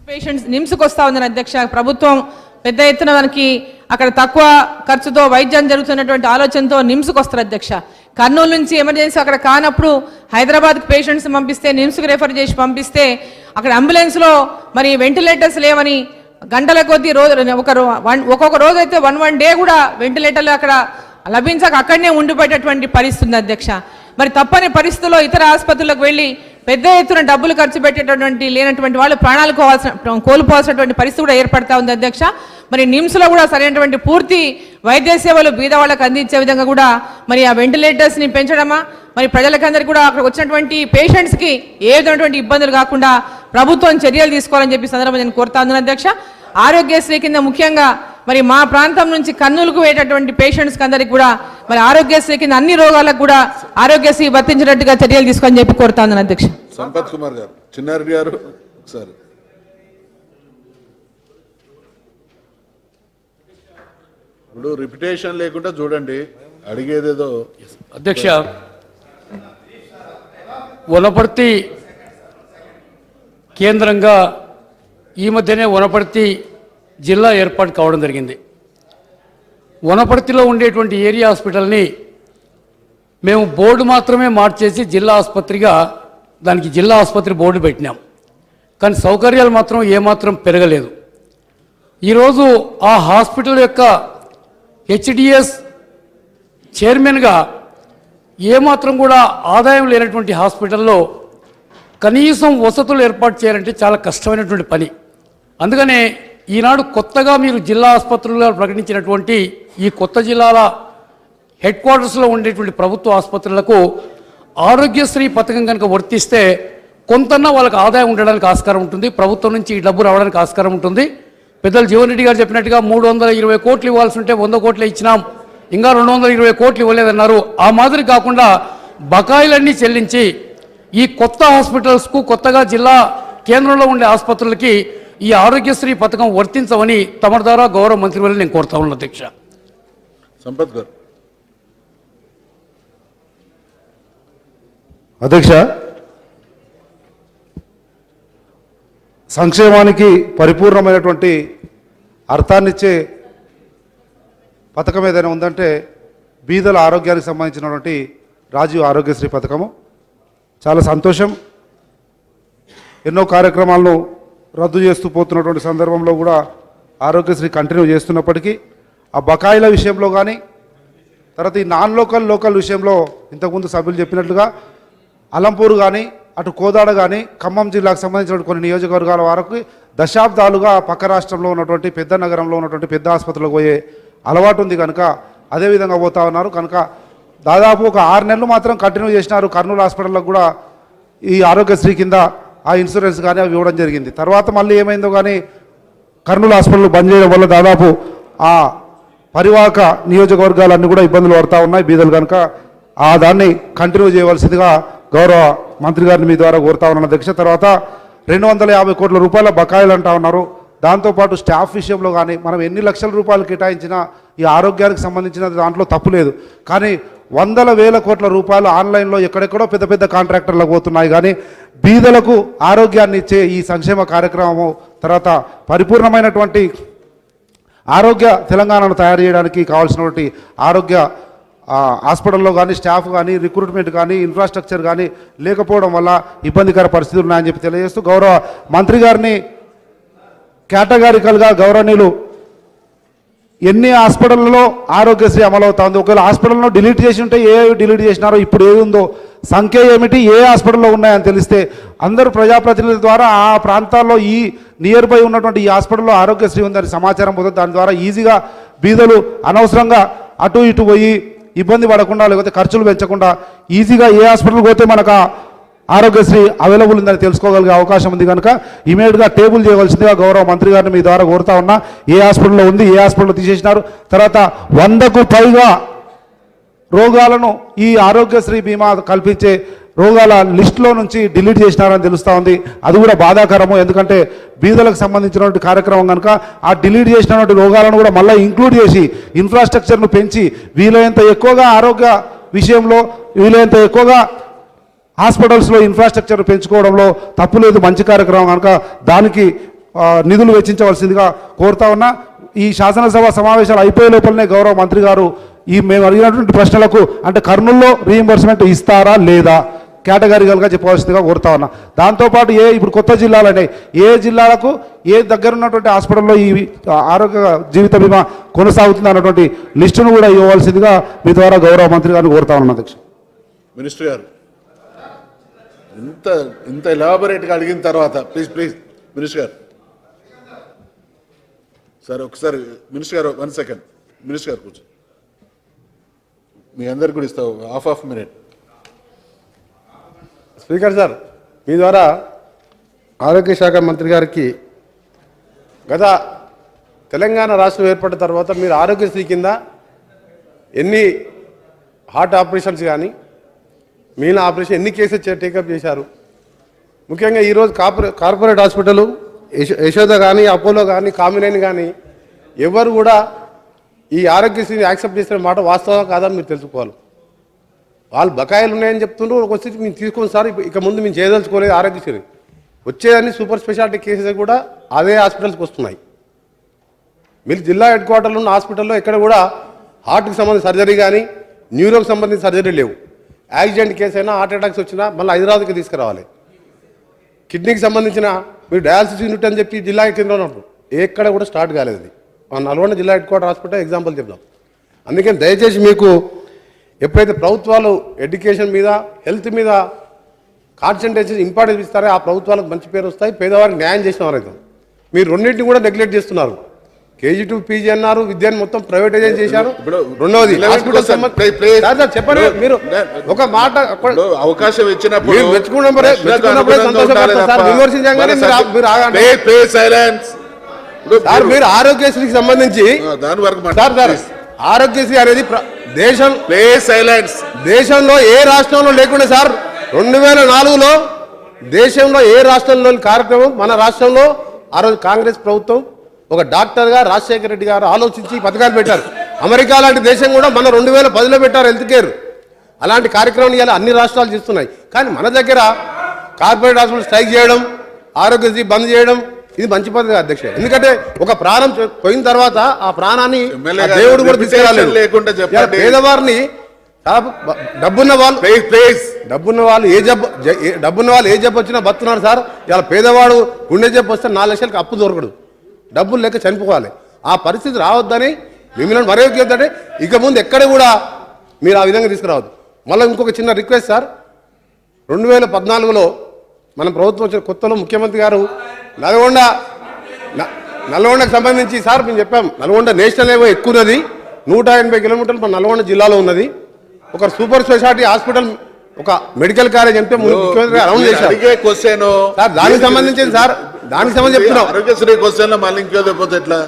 Patients నిమ్స్కి వస్తూ ఉందని అధ్యక్ష. ప్రభుత్వం పెద్ద ఎత్తున మనకి అక్కడ తక్కువ ఖర్చుతో వైద్యం జరుగుతున్నటువంటి ఆలోచనతో నిమ్స్కి వస్తారు అధ్యక్ష. కర్నూలు నుంచి ఎమర్జెన్సీ అక్కడ కానప్పుడు హైదరాబాద్కి పేషెంట్స్ పంపిస్తే నిమ్స్కి రెఫర్ చేసి పంపిస్తే అక్కడ అంబులెన్స్లో మరి వెంటిలేటర్స్ లేవని గంటల కొద్దీ ఒక్కొక్క రోజు అయితే వన్ డే కూడా వెంటిలేటర్లు అక్కడ లభించక అక్కడనే ఉండిపోయేటటువంటి పరిస్థితి ఉంది అధ్యక్ష. మరి తప్పని పరిస్థితుల్లో ఇతర ఆసుపత్రులకు వెళ్ళి పెద్ద ఎత్తున డబ్బులు ఖర్చు పెట్టేటటువంటి లేనటువంటి వాళ్ళు ప్రాణాలు కోల్పోవాల్సినటువంటి పరిస్థితి కూడా ఏర్పడతా ఉంది అధ్యక్ష. మరి నిమ్స్లో కూడా సరైనటువంటి పూర్తి వైద్య సేవలు బీద వాళ్ళకు అందించే విధంగా కూడా మరి ఆ వెంటిలేటర్స్ని పెంచడమా, మరి ప్రజలకందరికీ కూడా అక్కడ వచ్చినటువంటి పేషెంట్స్కి ఏ విధమైనటువంటి ఇబ్బందులు కాకుండా ప్రభుత్వం చర్యలు తీసుకోవాలని చెప్పి సందర్భంగా నేను కోరుతా ఉన్నాను అధ్యక్ష. ఆరోగ్యశ్రీ కింద ముఖ్యంగా మరి మా ప్రాంతం నుంచి కర్నూలుకు పోయేటటువంటి పేషెంట్స్కి అందరికి కూడా మరి ఆరోగ్యశ్రీ కింద అన్ని రోగాలకు కూడా ఆరోగ్యశ్రీ వర్తించినట్టుగా చర్యలు తీసుకొని చెప్పి కోరుతా ఉన్నాను అధ్యక్ష. సంపత్ కుమార్ గారు, చిన్నారెడ్డి గారు ఒకసారి. ఇప్పుడు రిపిటేషన్ లేకుండా చూడండి, అడిగేదేదో. అధ్యక్ష, వనపర్తి కేంద్రంగా ఈ మధ్యనే వనపర్తి జిల్లా ఏర్పాటు కావడం జరిగింది. వనపర్తిలో ఉండేటువంటి ఏరియా హాస్పిటల్ని మేము బోర్డు మాత్రమే మార్చేసి జిల్లా ఆసుపత్రిగా దానికి జిల్లా ఆసుపత్రి బోర్డు పెట్టినాం. కానీ సౌకర్యాలు మాత్రం ఏమాత్రం పెరగలేదు. ఈరోజు ఆ హాస్పిటల్ యొక్క హెచ్డిఎస్ చైర్మన్గా ఏమాత్రం కూడా ఆదాయం లేనటువంటి హాస్పిటల్లో కనీసం వసతులు ఏర్పాటు చేయాలంటే చాలా కష్టమైనటువంటి పని. అందుకనే ఈనాడు కొత్తగా మీరు జిల్లా ఆసుపత్రులుగా ప్రకటించినటువంటి ఈ కొత్త జిల్లాల హెడ్ క్వార్టర్స్లో ఉండేటువంటి ప్రభుత్వ ఆసుపత్రులకు ఆరోగ్యశ్రీ పథకం కనుక వర్తిస్తే కొంతన్నా వాళ్ళకి ఆదాయం ఉండడానికి ఆస్కారం ఉంటుంది, ప్రభుత్వం నుంచి ఈ డబ్బు రావడానికి ఆస్కారం ఉంటుంది. పెద్దలు జీవన్ రెడ్డి గారు చెప్పినట్టుగా 320 కోట్లు ఇవ్వాల్సి ఉంటే 100 కోట్లే ఇచ్చినాం, ఇంకా 220 కోట్లు ఇవ్వలేదన్నారు. ఆ మాదిరి కాకుండా బకాయిలన్నీ చెల్లించి ఈ కొత్త హాస్పిటల్స్కు కొత్తగా జిల్లా కేంద్రంలో ఉండే ఆసుపత్రులకి ఈ ఆరోగ్యశ్రీ పథకం వర్తించమని తమ ద్వారా గౌరవ మంత్రివర్యులు నేను కోరుతా ఉన్నాను అధ్యక్ష. సంపత్ గారు. అధ్యక్ష, సంక్షేమానికి పరిపూర్ణమైనటువంటి అర్థాన్నిచ్చే పథకం ఏదైనా ఉందంటే బీదల ఆరోగ్యానికి సంబంధించినటువంటి రాజీవ్ ఆరోగ్యశ్రీ పథకము. చాలా సంతోషం. ఎన్నో కార్యక్రమాలను రద్దు చేస్తూ పోతున్నటువంటి సందర్భంలో కూడా ఆరోగ్యశ్రీ కంటిన్యూ చేస్తున్నప్పటికీ ఆ బకాయిల విషయంలో కానీ తర్వాత ఈ నాన్ లోకల్ విషయంలో ఇంతకుముందు సభ్యులు చెప్పినట్లుగా అలంపూర్ కానీ అటు కోదాడ కానీ ఖమ్మం జిల్లాకు సంబంధించిన కొన్ని నియోజకవర్గాల వరకు దశాబ్దాలుగా పక్క రాష్ట్రంలో ఉన్నటువంటి పెద్ద నగరంలో ఉన్నటువంటి పెద్ద ఆసుపత్రులకు పోయే అలవాటు ఉంది కనుక అదేవిధంగా పోతా ఉన్నారు. కనుక దాదాపు ఒక 6 నెలలు మాత్రం కంటిన్యూ చేసినారు. కర్నూలు హాస్పిటల్లకు కూడా ఈ ఆరోగ్యశ్రీ కింద ఆ ఇన్సూరెన్స్ కానీ అవి ఇవ్వడం జరిగింది. తర్వాత మళ్ళీ ఏమైందో కానీ కర్నూలు హాస్పిటల్ బంద్ చేయడం వల్ల దాదాపు ఆ పరివాహక నియోజకవర్గాలన్నీ కూడా ఇబ్బందులు పడుతూ ఉన్నాయి బీదలు. కనుక ఆ దాన్ని కంటిన్యూ చేయవలసిందిగా గౌరవ మంత్రి గారిని మీ ద్వారా కోరుతా ఉన్నాను అధ్యక్ష. తర్వాత 250 కోట్ల రూపాయల బకాయిలు అంటా ఉన్నారు. దాంతోపాటు స్టాఫ్ విషయంలో కానీ మనం ఎన్ని లక్షల రూపాయలు కేటాయించినా ఈ ఆరోగ్యానికి సంబంధించిన దాంట్లో తప్పు లేదు. కానీ వందల వేల కోట్ల రూపాయలు ఆన్లైన్లో ఎక్కడెక్కడో పెద్ద కాంట్రాక్టర్లకు పోతున్నాయి. కానీ బీదలకు ఆరోగ్యాన్ని ఇచ్చే ఈ సంక్షేమ కార్యక్రమము తర్వాత పరిపూర్ణమైనటువంటి ఆరోగ్య తెలంగాణను తయారు చేయడానికి కావాల్సినటువంటి ఆరోగ్య హాస్పిటల్లో కానీ స్టాఫ్ కానీ రిక్రూట్మెంట్ కానీ ఇన్ఫ్రాస్ట్రక్చర్ కానీ లేకపోవడం వల్ల ఇబ్బందికర పరిస్థితులు ఉన్నాయని చెప్పి తెలియజేస్తూ గౌరవ మంత్రి గారిని కేటగారికల్గా గౌరవనీయులు ఎన్ని హాస్పిటల్లో ఆరోగ్యశ్రీ అమలవుతుంది, ఒకవేళ హాస్పిటల్లో డిలీట్ చేసి ఉంటే ఏ డిలీట్ చేసినారో ఇప్పుడు ఏది ఉందో సంఖ్య ఏమిటి, ఏ హాస్పిటల్లో ఉన్నాయని తెలిస్తే అందరూ ప్రజాప్రతినిధుల ద్వారా ఆ ప్రాంతాల్లో ఈ నియర్ బై ఉన్నటువంటి ఈ హాస్పిటల్లో ఆరోగ్యశ్రీ ఉందని సమాచారం పొందుతుంది. దాని ద్వారా ఈజీగా బీదలు అనవసరంగా అటు ఇటు పోయి ఇబ్బంది పడకుండా లేకపోతే ఖర్చులు పెంచకుండా ఈజీగా ఏ హాస్పిటల్కి పోతే మనకు ఆరోగ్యశ్రీ అవైలబుల్ ఉందని తెలుసుకోగలిగే అవకాశం ఉంది. కనుక ఇమీడియట్గా టేబుల్ చేయవలసిందిగా గౌరవ మంత్రి గారిని మీ ద్వారా కోరుతా ఉన్నా. ఏ హాస్పిటల్లో ఉంది, ఏ హాస్పిటల్లో తీసేసినారు, తర్వాత 100కు పైగా రోగాలను ఈ ఆరోగ్యశ్రీ బీమా కల్పించే రోగాల లిస్టులో నుంచి డిలీట్ చేసినారని తెలుస్తూ ఉంది. అది కూడా బాధాకరము. ఎందుకంటే బీదలకు సంబంధించినటువంటి కార్యక్రమం కనుక ఆ డిలీట్ చేసినటువంటి రోగాలను కూడా మళ్ళీ ఇంక్లూడ్ చేసి ఇన్ఫ్రాస్ట్రక్చర్ను పెంచి వీలైనంత ఎక్కువగా ఆరోగ్య విషయంలో వీలైనంత ఎక్కువగా హాస్పిటల్స్లో ఇన్ఫ్రాస్ట్రక్చర్ పెంచుకోవడంలో తప్పు లేదు, మంచి కార్యక్రమం కనుక దానికి నిధులు వెచ్చించవలసిందిగా కోరుతా ఉన్నా. ఈ శాసనసభ సమావేశాలు అయిపోయే లోపలనే గౌరవ మంత్రి గారు మేము అడిగినటువంటి ప్రశ్నలకు అంటే కర్నూలులో రీయింబర్స్మెంట్ ఇస్తారా లేదా కేటగిరికల్గా చెప్పవలసిందిగా కోరుతా ఉన్నా. దాంతోపాటు ఇప్పుడు కొత్త జిల్లాలనే ఏ జిల్లాలకు ఏ దగ్గర ఉన్నటువంటి హాస్పిటల్లో ఈ ఆరోగ్య జీవిత బీమా కొనసాగుతుంది అన్నటువంటి లిస్టును కూడా ఇవ్వవలసిందిగా మీ ద్వారా గౌరవ మంత్రి గారిని కోరుతా ఉన్నాను అధ్యక్ష. మినిస్టర్ గారు ఇంత ఎలాబొరేట్గా అడిగిన తర్వాత ప్లీజ్ మినిస్టర్ గారు సార్ ఒకసారి మినిస్టర్ గారు 1 సెకండ్ మినిస్టర్ గారు కూర్చో. మీ అందరికి కూడా ఇస్తావు హాఫ్ మినిట్. స్పీకర్ సార్, మీ ద్వారా ఆరోగ్య శాఖ మంత్రి గారికి గత తెలంగాణ రాష్ట్రం ఏర్పడిన తర్వాత మీరు ఆరోగ్యశ్రీ కింద ఎన్ని హార్ట్ ఆపరేషన్స్ కానీ మిగిలిన ఆపరేషన్ ఎన్ని కేసెస్ టేకప్ చేశారు? ముఖ్యంగా ఈరోజు కార్పొరేట్ హాస్పిటల్ యశోద కానీ అపోలో కానీ కామినేని కానీ ఎవరు కూడా ఈ ఆరోగ్యశ్రీని యాక్సెప్ట్ చేసిన మాట వాస్తవం కాదని మీరు తెలుసుకోవాలి. వాళ్ళు బకాయిలు ఉన్నాయని చెప్తుండ్రు, వచ్చి మేము తీసుకొని సార్ ఇక ముందు మేము చేయదలుచుకోలేదు ఆరోగ్యశ్రీ వచ్చేదాన్ని సూపర్ స్పెషాలిటీ కేసెస్ కూడా అదే హాస్పిటల్స్కి వస్తున్నాయి. మీరు జిల్లా హెడ్ క్వార్టర్లో ఉన్న హాస్పిటల్లో ఎక్కడ కూడా హార్ట్కి సంబంధించిన సర్జరీ కానీ న్యూరోకి సంబంధించిన సర్జరీ లేవు. యాక్సిడెంట్ కేసు అయినా హార్ట్ అటాక్స్ వచ్చినా మళ్ళీ హైదరాబాద్కి తీసుకురావాలి. కిడ్నీకి సంబంధించిన మీరు డయాలసిస్ యూనిట్ అని చెప్పి జిల్లా కేంద్రంలో ఉన్నప్పుడు ఎక్కడ కూడా స్టార్ట్ కాలేదు. అది నల్గొండ జిల్లా హెడ్ క్వార్టర్ హాస్పిటల్ ఎగ్జాంపుల్ చెప్దాం. అందుకని దయచేసి మీకు ఎప్పుడైతే ప్రభుత్వాలు ఎడ్యుకేషన్ మీద హెల్త్ మీద కాన్సన్ట్రేషన్ ఇంపార్టెన్స్ ఇస్తారో ఆ ప్రభుత్వాలకు మంచి పేరు వస్తాయి, పేదవారికి న్యాయం చేసిన వారైతే. మీరు రెండింటిని కూడా నెగ్లెక్ట్ చేస్తున్నారు. KG to PG అన్నారు, విద్యను మొత్తం ప్రైవేటైజేషన్ చేశారు. రెండవది చెప్పండి, మీరు ఒక మాట అవకాశం ఇచ్చినప్పుడు మీరు ఆరోగ్యశ్రీకి సంబంధించి ఆరోగ్యశ్రీ అనేది దేశంలో ఏ రాష్ట్రంలో లేకుండా సార్ 2004లో దేశంలో ఏ రాష్ట్రంలోని కార్యక్రమం మన రాష్ట్రంలో ఆ రోజు కాంగ్రెస్ ప్రభుత్వం ఒక డాక్టర్గా రాజశేఖర రెడ్డి గారు ఆలోచించి పథకాలు పెట్టారు. అమెరికా లాంటి దేశం కూడా మన 2010లో పెట్టారు హెల్త్ కేర్. అలాంటి కార్యక్రమం ఇవాళ అన్ని రాష్ట్రాలు చేస్తున్నాయి. కానీ మన దగ్గర కార్పొరేట్ హాస్పిటల్ స్ట్రైక్ చేయడం, ఆరోగ్యశ్రీ బంద్ చేయడం ఇది మంచి పద్ధతి అధ్యక్ష. ఎందుకంటే ఒక ప్రాణం పోయిన తర్వాత ఆ ప్రాణాన్ని దేవుడు కూడా తీసుకురాలేదు. పేదవారిని డబ్బున్న వాళ్ళు ఏ జబ్బు వచ్చినా బతున్నారు సార్. ఇలా పేదవాడు గుండె జబ్బు వస్తే 4 లక్షలకు అప్పు దొరకడు, డబ్బులు లేక చనిపోవాలి. ఆ పరిస్థితి రావద్దని మిమ్మల్ని మరో ఏంటంటే ఇక ముందు ఎక్కడ కూడా మీరు ఆ విధంగా తీసుకురావద్దు. మళ్ళీ ఇంకొక చిన్న రిక్వెస్ట్ సార్, 2014లో మన ప్రభుత్వం వచ్చిన కొత్తలో ముఖ్యమంత్రి గారు నల్గొండకు సంబంధించి సార్ మేము చెప్పాం, నల్గొండ నేషనల్ హైవే ఎక్కువ ఉన్నది, 180 కిలోమీటర్లు మన నల్గొండ జిల్లాలో ఉన్నది. ఒక సూపర్ స్పెషాలిటీ హాస్పిటల్ ఒక మెడికల్ కాలేజ్ అంటే ముఖ్యమంత్రి అనౌన్స్ చేశారు సార్. దానికి సంబంధించింది సార్, దానికి సంబంధించి చెప్తున్నాం. ఆరోగ్యశ్రీ క్వశ్చన్ మళ్ళీ ఇంకేదైపోతే ఎట్లా?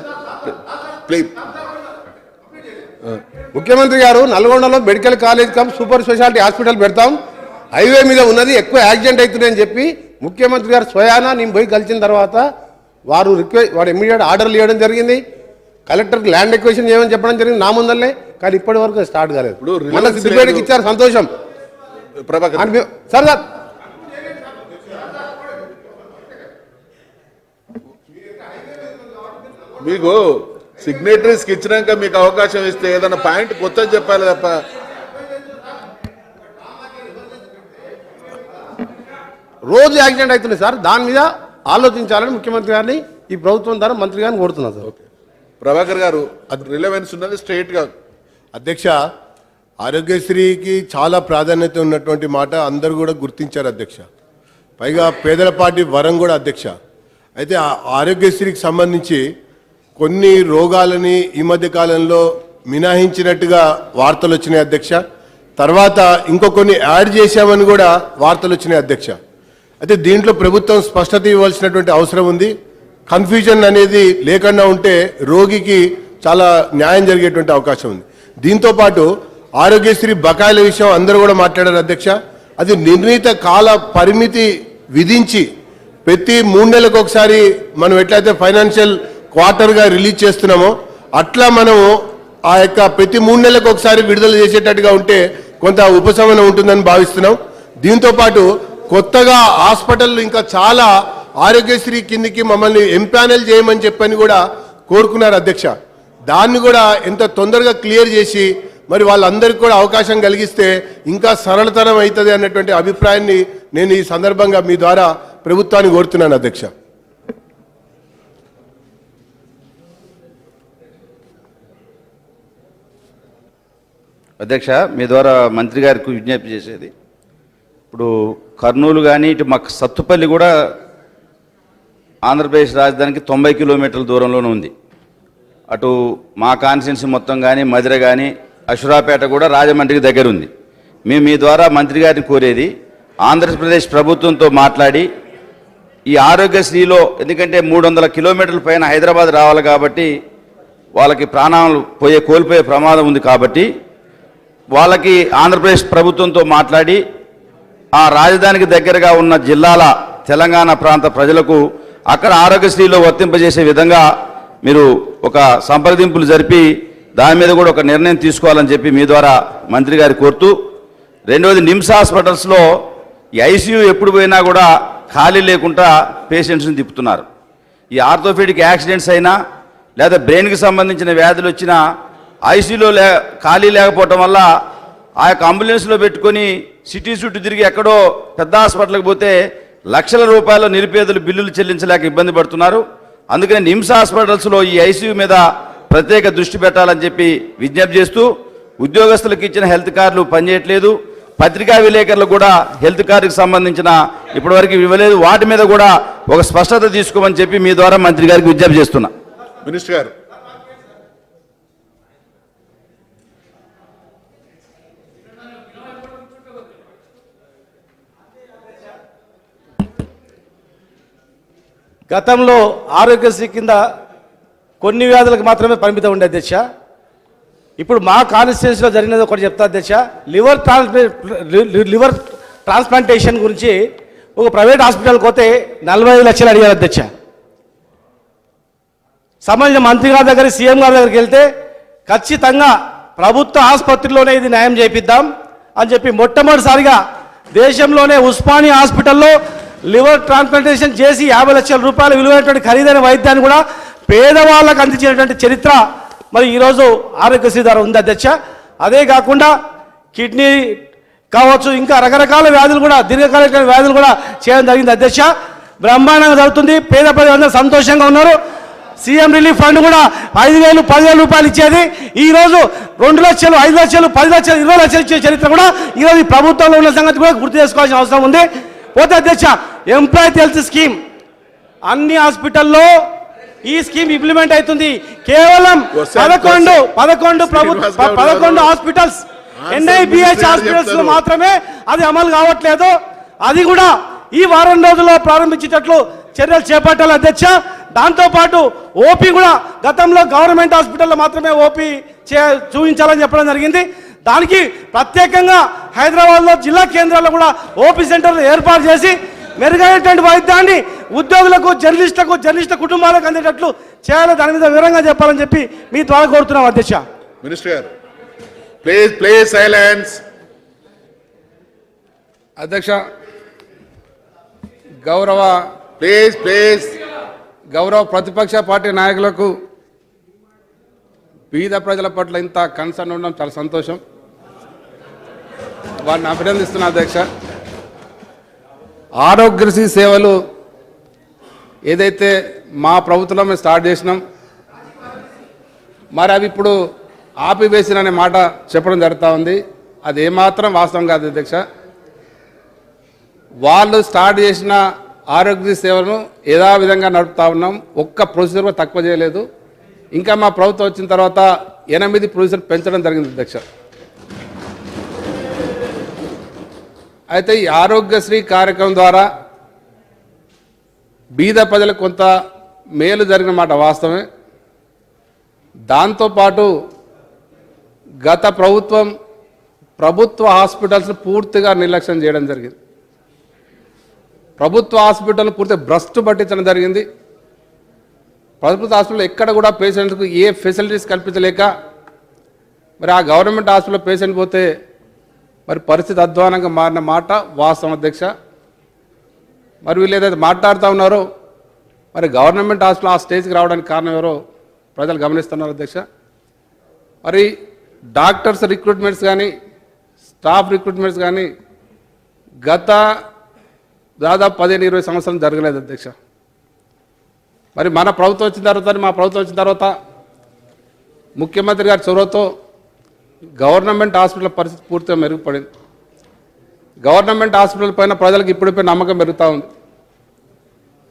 ముఖ్యమంత్రి గారు నల్గొండలో medical college come super speciality hospital పెడతాం, హైవే మీద ఉన్నది, ఎక్కువ యాక్సిడెంట్ అవుతున్నాయని చెప్పి ముఖ్యమంత్రి గారు స్వయానా నేను పోయి కలిసిన తర్వాత వారు ఇమ్మీడియట్ ఆర్డర్లు ఇవ్వడం జరిగింది. కలెక్టర్కి ల్యాండ్ ఎక్వేషన్ చేయమని చెప్పడం జరిగింది నా ముందరనే. కానీ ఇప్పటి వరకు స్టార్ట్ కాలేదు. మళ్ళీ సిద్దిపేటకి ఇచ్చారు, సంతోషం ప్రభాకర్ సార్. సార్ మీకు సిగ్నేటరీస్కి ఇచ్చినాక మీకు అవకాశం ఇస్తే ఏదైనా పాయింట్ కొత్త చెప్పాలి తప్ప రోజు యాక్సిడెంట్ అవుతుంది సార్. దాని మీద ఆలోచించాలని ముఖ్యమంత్రి గారిని ఈ ప్రభుత్వం ద్వారా మంత్రి గారిని కోరుతున్నారు సార్. ప్రభాకర్ గారు రిలవెన్స్ ఉన్నది స్ట్రైట్ గా. అధ్యక్ష, ఆరోగ్యశ్రీకి చాలా ప్రాధాన్యత ఉన్నటువంటి మాట అందరూ కూడా గుర్తించారు అధ్యక్ష. పైగా పేదల పార్టీ వరం కూడా అధ్యక్ష. అయితే ఆరోగ్యశ్రీకి సంబంధించి కొన్ని రోగాలని ఈ మధ్య కాలంలో మినహాయించినట్టుగా వార్తలు వచ్చినాయి అధ్యక్ష. తర్వాత ఇంకో కొన్ని యాడ్ చేశామని కూడా వార్తలు వచ్చినాయి అధ్యక్ష. అయితే దీంట్లో ప్రభుత్వం స్పష్టత ఇవ్వాల్సినటువంటి అవసరం ఉంది. కన్ఫ్యూజన్ అనేది లేకుండా ఉంటే రోగికి చాలా న్యాయం జరిగేటువంటి అవకాశం ఉంది. దీంతోపాటు ఆరోగ్యశ్రీ బకాయిల విషయం అందరూ కూడా మాట్లాడారు అధ్యక్ష. అది నిర్ణీత కాల పరిమితి విధించి ప్రతి 3 నెలలకు ఒకసారి మనం ఎట్లయితే ఫైనాన్షియల్ క్వార్టర్గా రిలీజ్ చేస్తున్నామో అట్లా మనము ఆ యొక్క ప్రతి 3 నెలలకు ఒకసారి విడుదల చేసేటట్టుగా ఉంటే కొంత ఉపశమనం ఉంటుందని భావిస్తున్నాం. దీంతోపాటు కొత్తగా హాస్పిటల్ ఇంకా చాలా ఆరోగ్యశ్రీ కిందికి మమ్మల్ని ఎంపానల్ చేయమని చెప్పని కూడా కోరుకున్నారు అధ్యక్ష. దాన్ని కూడా ఎంత తొందరగా క్లియర్ చేసి మరి వాళ్ళందరికీ కూడా అవకాశం కలిగిస్తే ఇంకా సరళతరం అవుతుంది అన్నటువంటి అభిప్రాయాన్ని నేను ఈ సందర్భంగా మీ ద్వారా ప్రభుత్వాన్ని కోరుతున్నాను అధ్యక్ష. అధ్యక్ష, మీ ద్వారా మంత్రి గారికి విజ్ఞప్తి చేసేది, ఇప్పుడు కర్నూలు కానీ ఇటు మాకు సత్తుపల్లి కూడా ఆంధ్రప్రదేశ్ రాజధానికి 90 కిలోమీటర్ల దూరంలోనే ఉంది. అటు మా కాన్స్టిట్యున్సీ మొత్తం కానీ మధిర కానీ అషురాపేట కూడా రాజమండ్రికి దగ్గర ఉంది. మేము మీ ద్వారా మంత్రి గారిని కోరేది, ఆంధ్రప్రదేశ్ ప్రభుత్వంతో మాట్లాడి ఈ ఆరోగ్యశ్రీలో, ఎందుకంటే 300 కిలోమీటర్ల పైన హైదరాబాద్ రావాలి కాబట్టి వాళ్ళకి ప్రాణాలు కోల్పోయే ప్రమాదం ఉంది కాబట్టి వాళ్ళకి ఆంధ్రప్రదేశ్ ప్రభుత్వంతో మాట్లాడి ఆ రాజధానికి దగ్గరగా ఉన్న జిల్లాల తెలంగాణ ప్రాంత ప్రజలకు అక్కడ ఆరోగ్యశ్రీలో వర్తింపజేసే విధంగా మీరు ఒక సంప్రదింపులు జరిపి దాని మీద కూడా ఒక నిర్ణయం తీసుకోవాలని చెప్పి మీ ద్వారా మంత్రి గారి కోరుతూ, రెండవది నిమ్స్ హాస్పిటల్స్లో ఈ ఐసీయూ ఎప్పుడు పోయినా కూడా ఖాళీ లేకుండా పేషెంట్స్ని తిప్పుతున్నారు. ఈ ఆర్థోపెడిక్ యాక్సిడెంట్స్ అయినా లేదా బ్రెయిన్కి సంబంధించిన వ్యాధులు వచ్చినా ఐసీయూలో ఖాళీ లేకపోవటం వల్ల ఆ యొక్క అంబులెన్స్లో పెట్టుకొని సిటీ చుట్టూ తిరిగి ఎక్కడో పెద్ద హాస్పిటల్కి పోతే లక్షల రూపాయల నిరుపేదలు బిల్లులు చెల్లించలేక ఇబ్బంది పడుతున్నారు. అందుకని నిమ్స్ హాస్పిటల్స్లో ఈ ఐసీయూ మీద ప్రత్యేక దృష్టి పెట్టాలని చెప్పి విజ్ఞప్తి చేస్తూ, ఉద్యోగస్తులకు ఇచ్చిన హెల్త్ కార్డులు పనిచేయట్లేదు, పత్రికా విలేకరులు కూడా హెల్త్ కార్డుకి సంబంధించిన ఇప్పటివరకు ఇవ్వలేదు, వాటి మీద కూడా ఒక స్పష్టత తీసుకోమని చెప్పి మీ ద్వారా మంత్రి గారికి విజ్ఞప్తి చేస్తున్నా. మినిస్టర్ గారు. గతంలో ఆరోగ్యశ్రీ కింద కొన్ని వ్యాధులకు మాత్రమే పరిమితం ఉండే అధ్యక్ష. ఇప్పుడు మా కాన్స్టిట్యున్సీలో జరిగినది ఒకటి చెప్తా అధ్యక్ష. లివర్ ట్రాన్స్ప్లాంటేషన్ గురించి ఒక ప్రైవేట్ హాస్పిటల్కి పోతే 45 లక్షలు అడిగారు అధ్యక్ష. సంబంధించిన మంత్రి గారి దగ్గర, సీఎం గారి దగ్గరికి వెళ్తే ఖచ్చితంగా ప్రభుత్వ ఆసుపత్రిలోనే ఇది న్యాయం చేపిద్దాం అని చెప్పి మొట్టమొదటిసారిగా దేశంలోనే ఉస్మానియా హాస్పిటల్లో లివర్ ట్రాన్స్ప్లాంటేషన్ చేసి 50 లక్షల రూపాయల విలువైనటువంటి ఖరీదైన వైద్యాన్ని కూడా పేదవాళ్ళకు అందించినటువంటి చరిత్ర మరి ఈరోజు ఆరోగ్యశ్రీ ద్వారా ఉంది అధ్యక్ష. అదే కాకుండా కిడ్నీ కావచ్చు, ఇంకా రకరకాల వ్యాధులు కూడా, దీర్ఘకాలిక వ్యాధులు కూడా చేయడం జరిగింది అధ్యక్ష. బ్రహ్మాండంగా జరుగుతుంది, పేద ప్రజలందరూ సంతోషంగా ఉన్నారు. సీఎం రిలీఫ్ ఫండ్ కూడా 5,000, 10,000 రూపాయలు ఇచ్చేది ఈరోజు 2 లక్షలు, 5 లక్షలు, 10 లక్షలు, 20 లక్షలు ఇచ్చే చరిత్ర కూడా ఈరోజు ఈ ప్రభుత్వంలో ఉన్న సంగతి కూడా గుర్తు చేసుకోవాల్సిన అవసరం ఉంది. పోతే అధ్యక్ష, ఎంప్లాయీ హెల్త్ స్కీమ్ అన్ని హాస్పిటల్లో ఈ స్కీమ్ ఇంప్లిమెంట్ అవుతుంది. కేవలం 11 హాస్పిటల్స్, NIBH హాస్పిటల్స్ లో మాత్రమే అది అమలు కావట్లేదు. అది కూడా ఈ వారం రోజుల్లో ప్రారంభించేటట్లు చర్యలు చేపట్టాలి అధ్యక్ష. దాంతోపాటు ఓపీ కూడా గతంలో గవర్నమెంట్ హాస్పిటల్లో మాత్రమే ఓపీ చూపించాలని చెప్పడం జరిగింది. దానికి ప్రత్యేకంగా హైదరాబాద్లో జిల్లా కేంద్రాల్లో కూడా ఓపీ సెంటర్లు ఏర్పాటు చేసి మెరుగైనటువంటి వైద్యాన్ని ఉద్యోగులకు, జర్నలిస్టుల కుటుంబాలకు అందేటట్లు చేయాలి. దాని మీద వివరంగా చెప్పాలని చెప్పి మీ ద్వారా కోరుతున్నాం అధ్యక్ష. మినిస్టర్ గారు, ప్లీజ్ సైలెన్స్. అధ్యక్ష, గౌరవ ప్రతిపక్ష పార్టీ నాయకులకు పేద ప్రజల పట్ల ఇంత కన్సర్న్ ఉండడం చాలా సంతోషం. వారిని అభినందిస్తున్నా అధ్యక్ష. ఆరోగ్యశ్రీ సేవలు ఏదైతే మా ప్రభుత్వంలో మేము స్టార్ట్ చేసినాం, మరి అవి ఇప్పుడు ఆపివేసిననే మాట చెప్పడం జరుగుతూ ఉంది. అది ఏమాత్రం వాస్తవం కాదు అధ్యక్ష. వాళ్ళు స్టార్ట్ చేసిన ఆరోగ్య సేవలను యథావిధంగా నడుపుతా ఉన్నాం. ఒక్క ప్రొసీజర్ కూడా తక్కువ చేయలేదు. ఇంకా మా ప్రభుత్వం వచ్చిన తర్వాత 8 ప్రొసీజర్ పెంచడం జరిగింది అధ్యక్ష. అయితే ఈ ఆరోగ్యశ్రీ కార్యక్రమం ద్వారా బీద ప్రజలకు కొంత మేలు జరిగిన మాట వాస్తవమే. దాంతోపాటు గత ప్రభుత్వ హాస్పిటల్స్ను పూర్తిగా నిర్లక్ష్యం చేయడం జరిగింది. ప్రభుత్వ హాస్పిటల్ పూర్తిగా భ్రష్టు పట్టించడం జరిగింది. ప్రభుత్వ హాస్పిటల్ ఎక్కడ కూడా పేషెంట్కు ఏ ఫెసిలిటీస్ కల్పించలేక మరి ఆ గవర్నమెంట్ హాస్పిటల్ పేషెంట్ పోతే మరి పరిస్థితి అధ్వానంగా మారిన మాట వాస్తవం అధ్యక్ష. మరి వీళ్ళు ఏదైతే మాట్లాడుతూ ఉన్నారో మరి గవర్నమెంట్ హాస్పిటల్ ఆ స్టేజ్కి రావడానికి కారణం ఎవరో ప్రజలు గమనిస్తున్నారు అధ్యక్ష. మరి డాక్టర్స్ రిక్రూట్మెంట్స్ కానీ స్టాఫ్ రిక్రూట్మెంట్స్ కానీ గత దాదాపు 15-20 సంవత్సరాలు జరగలేదు అధ్యక్ష. మరి మన ప్రభుత్వం వచ్చిన తర్వాత మా ప్రభుత్వం వచ్చిన తర్వాత ముఖ్యమంత్రి గారి చొరవతో గవర్నమెంట్ హాస్పిటల్ పరిస్థితి పూర్తిగా మెరుగుపడింది. గవర్నమెంట్ హాస్పిటల్ పైన ప్రజలకు ఇప్పుడిపై నమ్మకం పెరుగుతూ ఉంది.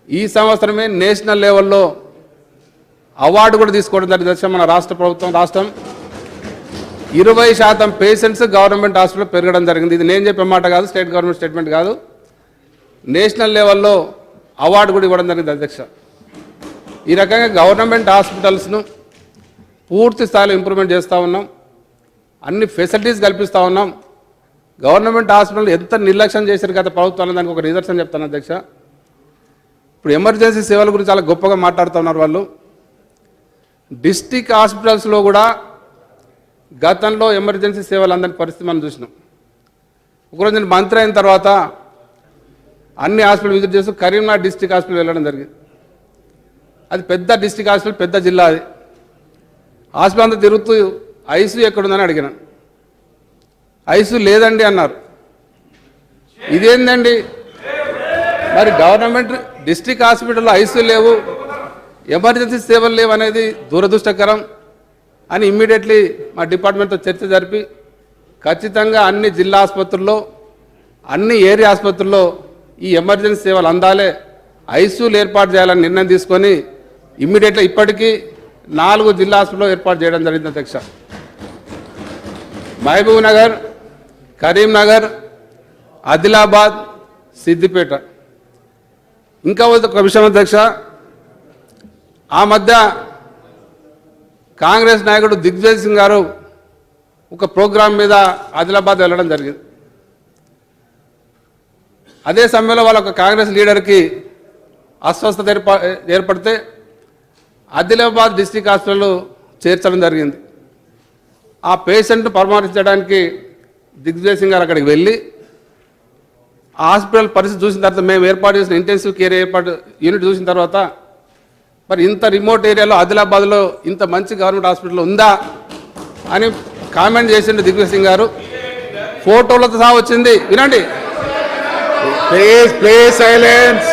ఈ సంవత్సరమే నేషనల్ లెవెల్లో అవార్డు కూడా తీసుకోవడం జరిగింది. మన రాష్ట్ర ప్రభుత్వం రాష్ట్రం 20% పేషెంట్స్ గవర్నమెంట్ హాస్పిటల్ పెరగడం జరిగింది. ఇది నేను చెప్పే మాట కాదు, స్టేట్ గవర్నమెంట్ స్టేట్మెంట్ కాదు. నేషనల్ లెవెల్లో అవార్డు కూడా ఇవ్వడం జరిగింది అధ్యక్ష. ఈ రకంగా గవర్నమెంట్ హాస్పిటల్స్ను పూర్తి స్థాయిలో ఇంప్రూవ్మెంట్ చేస్తూ ఉన్నాం, అన్ని ఫెసిలిటీస్ కల్పిస్తూ ఉన్నాం. గవర్నమెంట్ హాస్పిటల్ ఎంత నిర్లక్ష్యం చేశారు గత ప్రభుత్వాలు దానికి ఒక నిదర్శనం చెప్తాను అధ్యక్ష. ఇప్పుడు ఎమర్జెన్సీ సేవల గురించి చాలా గొప్పగా మాట్లాడుతున్నారు వాళ్ళు. డిస్టిక్ హాస్పిటల్స్లో కూడా గతంలో ఎమర్జెన్సీ సేవలు అందని పరిస్థితి మనం చూసినాం. ఒకరోజు నేను మంత్రి అయిన తర్వాత అన్ని హాస్పిటల్ విజిట్ చేస్తూ కరీంనగర్ డిస్టిక్ హాస్పిటల్ వెళ్ళడం జరిగింది. అది పెద్ద డిస్టిక్ హాస్పిటల్, పెద్ద జిల్లా. అది హాస్పిటల్ అంతా తిరుగుతూ ఐసీయూ ఎక్కడుందని అడిగినాను. ఐసీయూ లేదండి అన్నారు. ఇదేందండి, మరి గవర్నమెంట్ డిస్టిక్ హాస్పిటల్లో ఐసీయూ లేవు, ఎమర్జెన్సీ సేవలు లేవు అనేది దురదృష్టకరం అని ఇమ్మీడియట్లీ మా డిపార్ట్మెంట్తో చర్చ జరిపి ఖచ్చితంగా అన్ని జిల్లా ఆసుపత్రుల్లో అన్ని ఏరియా ఆసుపత్రుల్లో ఈ ఎమర్జెన్సీ సేవలు అందాలే, ఐసీయూలు ఏర్పాటు చేయాలని నిర్ణయం తీసుకొని ఇమ్మీడియట్లీ ఇప్పటికీ 4 జిల్లా హాస్పిటల్లో ఏర్పాటు చేయడం జరిగింది అధ్యక్ష. మహబూబ్ నగర్, కరీంనగర్, ఆదిలాబాద్, సిద్దిపేట. ఇంకా ఒక విషయం అధ్యక్ష, ఆ మధ్య కాంగ్రెస్ నాయకుడు దిగ్విజయ్ సింగ్ గారు ఒక ప్రోగ్రాం మీద ఆదిలాబాద్ వెళ్ళడం జరిగింది. అదే సమయంలో వాళ్ళ ఒక కాంగ్రెస్ లీడర్కి అస్వస్థత ఏర్పడితే ఆదిలాబాద్ డిస్టిక్ హాస్పిటల్ చేర్చడం జరిగింది. ఆ పేషెంట్ను పరామర్శించడానికి దిగ్విజయ్ సింగ్ గారు అక్కడికి వెళ్ళి హాస్పిటల్ పరిస్థితి చూసిన తర్వాత, మేము ఏర్పాటు చేసిన ఇంటెన్సివ్ కేర్ యూనిట్ చూసిన తర్వాత, మరి ఇంత రిమోట్ ఏరియాలో ఆదిలాబాద్లో ఇంత మంచి గవర్నమెంట్ హాస్పిటల్ ఉందా అని కామెంట్ చేసిండు దిగ్విజయ్ సింగ్ గారు. ఫోటోలతో సహా వచ్చింది, వినండి. ప్లీజ్ సైలెన్స్,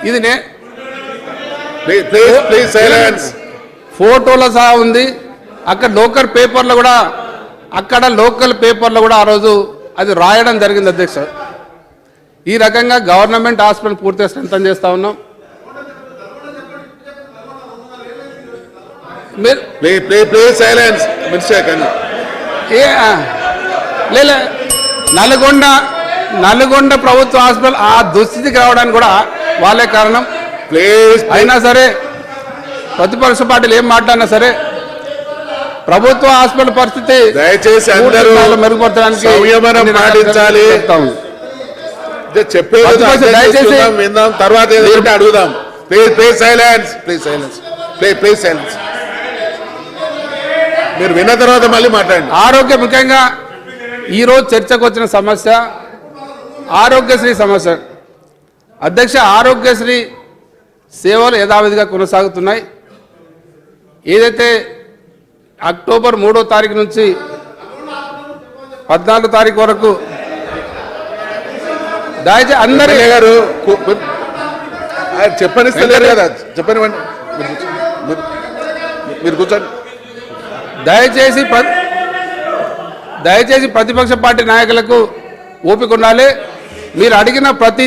ఇది ప్లీజ్ సైలెన్స్. ఫోటోలో సహా ఉంది. అక్కడ లోకల్ పేపర్లో కూడా ఆ రోజు అది రాయడం జరిగింది అధ్యక్ష. ఈ రకంగా గవర్నమెంట్ హాస్పిటల్ పూర్తిగా స్ట్రెంథన్ చేస్తూ ఉన్నాం. Please silence minister. నల్గొండ ప్రభుత్వ హాస్పిటల్ ఆ దుస్థితికి రావడానికి కూడా వాళ్ళే కారణం. ప్లీజ్ అయినా సరే ప్రతిపక్ష పార్టీలు ఏం మాట్లాడినా సరే ప్రభుత్వ హాస్పిటల్ పరిస్థితి దయచేసి అందరూ మెరుగుపరచడానికి సంయమనం పాటించాలి. చెప్పేది దయచేసి విందాం, తర్వాత అడుగుదాం. Please silence, please silence. మీరు విన్న తర్వాత మళ్ళీ మాట్లాడండి. ఆరోగ్య ముఖ్యంగా ఈరోజు చర్చకు వచ్చిన సమస్య ఆరోగ్యశ్రీ సమస్య. అధ్యక్ష, ఆరోగ్యశ్రీ సేవలు యథావిధిగా కొనసాగుతున్నాయి. ఏదైతే అక్టోబర్ 3వ తారీఖు నుంచి 14వ తారీఖు వరకు దయచేసి అందరి గారు చెప్పనిస్తలేరు కదా, చెప్పని మీరు కూర్చోండి. దయచేసి ప్రతిపక్ష పార్టీ నాయకులకు ఓపిక ఉండాలి. మీరు అడిగిన ప్రతి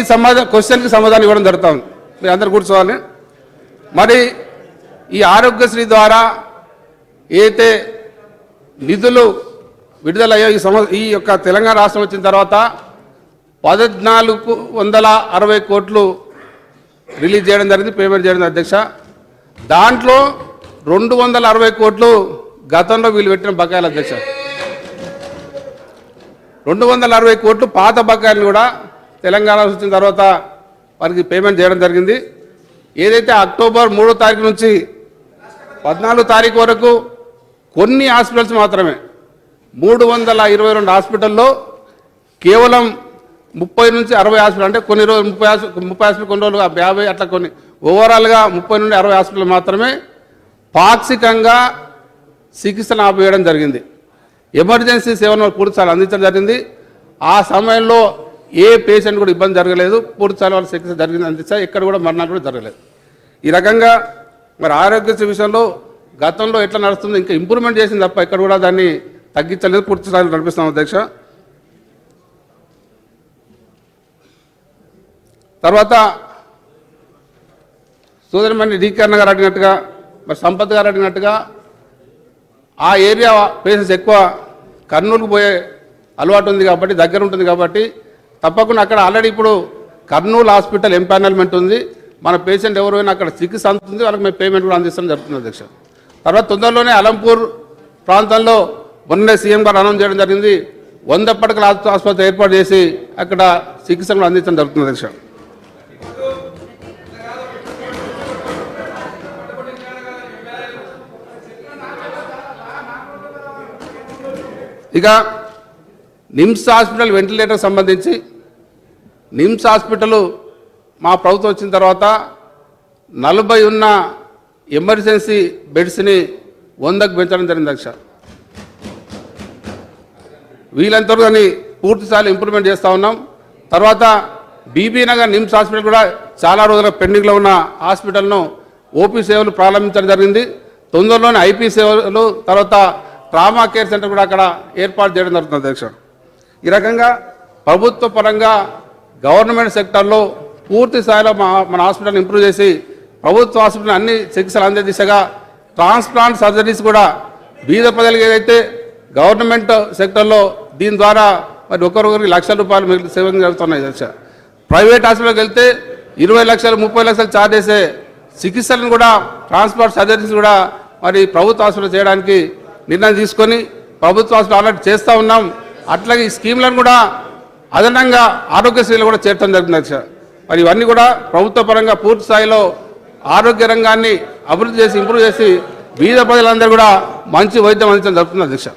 క్వశ్చన్కి సమాధానం ఇవ్వడం జరుగుతుంది. మీరు అందరు కూర్చోవాలి. మరి ఈ ఆరోగ్యశ్రీ ద్వారా ఏదైతే నిధులు విడుదలయ్యో ఈ యొక్క తెలంగాణ రాష్ట్రం వచ్చిన తర్వాత 1460 కోట్లు రిలీజ్ చేయడం జరిగింది, పేమెంట్ చేయడం అధ్యక్ష. దాంట్లో 260 కోట్లు గతంలో వీళ్ళు పెట్టిన బకాయిలు అధ్యక్ష. 260 కోట్లు పాత బకాయిలను కూడా తెలంగాణ వచ్చిన తర్వాత వారికి పేమెంట్ చేయడం జరిగింది. ఏదైతే అక్టోబర్ 3వ తారీఖు నుంచి 14వ తారీఖు వరకు కొన్ని హాస్పిటల్స్ మాత్రమే 322 హాస్పిటల్లో కేవలం 30 నుంచి 60 హాస్పిటల్, అంటే కొన్ని రోజులు 30 హాస్పిటల్, కొన్ని రోజులు 50, అట్లా కొన్ని ఓవరాల్గా 30 నుండి 60 హాస్పిటల్ మాత్రమే పాక్షికంగా చికిత్సను ఆపేయడం జరిగింది. ఎమర్జెన్సీ సేవలను పూర్తిస్థాయిలో అందించడం జరిగింది. ఆ సమయంలో ఏ పేషెంట్ కూడా ఇబ్బంది జరగలేదు, పూర్తిస్థాయిలో వాళ్ళ చికిత్స జరిగింది అందించారు, ఎక్కడ కూడా మరణాలు కూడా జరగలేదు. ఈ రకంగా మరి ఆరోగ్యశ్రీ విషయంలో గతంలో ఎట్లా నడుస్తుందో ఇంకా ఇంప్రూవ్మెంట్ చేసింది తప్ప ఇక్కడ కూడా దాన్ని తగ్గించలేదు, పూర్తి స్థాయిలో నడిపిస్తాం అధ్యక్ష. తర్వాత సోదరిమణి డీకరణ గారు అడిగినట్టుగా, మరి సంపత్ గారు అడిగినట్టుగా ఆ ఏరియా పేషెంట్స్ ఎక్కువ కర్నూలుకు పోయే అలవాటు ఉంది కాబట్టి, దగ్గర ఉంటుంది కాబట్టి తప్పకుండా అక్కడ ఆల్రెడీ ఇప్పుడు కర్నూలు హాస్పిటల్ ఎంపానల్మెంట్ ఉంది. మన పేషెంట్ ఎవరైనా అక్కడ చికిత్స అందుతుంది, వాళ్ళకి మేము పేమెంట్ కూడా అందిస్తాం జరుగుతుంది అధ్యక్ష. తర్వాత తొందరలోనే అలంపూర్ ప్రాంతంలో మొన్నే సీఎం గారు అనౌన్స్ చేయడం జరిగింది, 100 పడకల ఆసుపత్రి ఏర్పాటు చేసి అక్కడ చికిత్సను అందించడం జరుగుతుంది అధ్యక్ష. ఇక నిమ్స్ హాస్పిటల్ వెంటిలేటర్ సంబంధించి, నిమ్స్ హాస్పిటల్ మా ప్రభుత్వం వచ్చిన తర్వాత 40 ఉన్న ఎమర్జెన్సీ బెడ్స్ని 100కు పెంచడం జరిగింది అధ్యక్ష. వీలంతవరకు దాన్ని పూర్తిస్థాయిలో ఇంప్రూవ్మెంట్ చేస్తూ ఉన్నాం. తర్వాత బీబీ నగర్ నిమ్స్ హాస్పిటల్ కూడా చాలా రోజుల పెండింగ్లో ఉన్న హాస్పిటల్ను ఓపీ సేవలు ప్రారంభించడం జరిగింది. తొందరలోనే ఐపీ సేవలు, తర్వాత ట్రామా కేర్ సెంటర్ కూడా అక్కడ ఏర్పాటు చేయడం జరుగుతుంది అధ్యక్ష. ఈ రకంగా ప్రభుత్వ పరంగా గవర్నమెంట్ సెక్టర్లో పూర్తి స్థాయిలో మన హాస్పిటల్ ఇంప్రూవ్ చేసి ప్రభుత్వ హాస్పిటల్ అన్ని చికిత్సలు అందే దిశగా ట్రాన్స్ప్లాంట్ సర్జరీస్ కూడా బీద ప్రజలకు ఏదైతే గవర్నమెంట్ సెక్టర్లో దీని ద్వారా మరి ఒకరొకరికి ₹1,00,000 మిగిలిన సేవలు జరుగుతున్నాయి అధ్యక్ష. ప్రైవేట్ హాస్పిటల్కి వెళ్తే 20 లక్షలు 30 లక్షలు ఛార్జ్ చేసే చికిత్సలను కూడా, ట్రాన్స్ప్లాంట్ సర్జరీస్ కూడా మరి ప్రభుత్వ హాస్పిటల్ చేయడానికి నిర్ణయం తీసుకొని ప్రభుత్వ హాస్పిటల్ ఆల్రెడీ చేస్తూ ఉన్నాం. అట్లాగే ఈ స్కీమ్లను కూడా అదనంగా ఆరోగ్యశ్రీలో కూడా చేర్చడం జరుగుతుంది అధ్యక్ష. మరి ఇవన్నీ కూడా ప్రభుత్వ పరంగా పూర్తి స్థాయిలో ఆరోగ్య రంగాన్ని అభివృద్ధి చేసి ఇంప్రూవ్ చేసి బీద ప్రజలందరూ కూడా మంచి వైద్యం అందించడం జరుగుతుంది అధ్యక్ష.